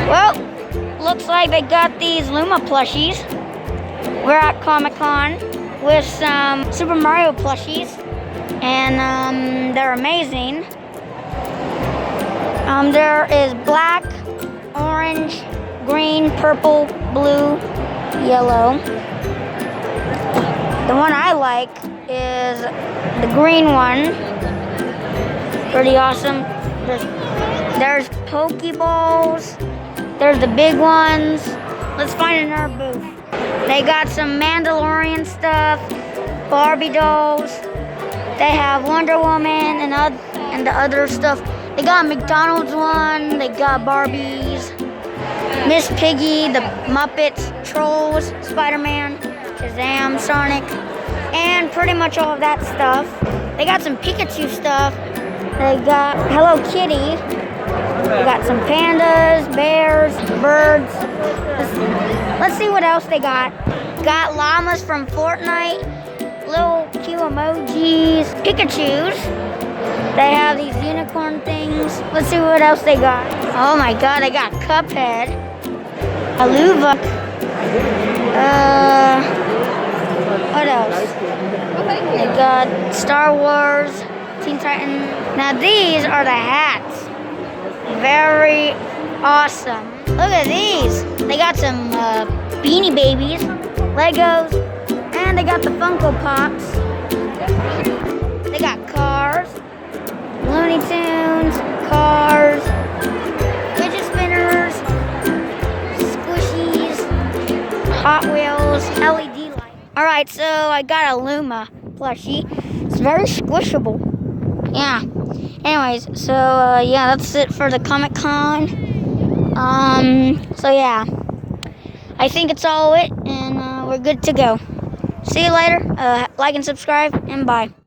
Well, looks like they got these Luma plushies. We're at Comic-Con with some Super Mario plushies, and they're amazing. There is black, orange, green, purple, blue, yellow. The one I like is the green one. Pretty awesome. There's Pokeballs. There's the big ones. Let's find another booth. They got some Mandalorian stuff, Barbie dolls. They have Wonder Woman and the other stuff. They got McDonald's one. They got Barbies, Miss Piggy, the Muppets, Trolls, Spider-Man, Shazam, Sonic, and pretty much all of that stuff. They got some Pikachu stuff. They got Hello Kitty. They got some pandas, bears, birds. Let's see what else they got. Got llamas from Fortnite, little cute emojis, Pikachus. They have these unicorn things. Let's see what else they got. Oh my god, they got Cuphead, Aluva. What else? They got Star Wars, Teen Titans. Now these are the hats. Very awesome. Look at these. They got some Beanie Babies, Legos, and they got the Funko Pops. They got cars, Looney Tunes, cars, fidget spinners, squishies, Hot Wheels, LED lights. Alright, so I got a Luma plushie. It's very squishable. Yeah. Anyways, so yeah, that's it for the Comic-Con. So yeah, I think it's all it, and we're good to go. See you later. Like and subscribe, and bye.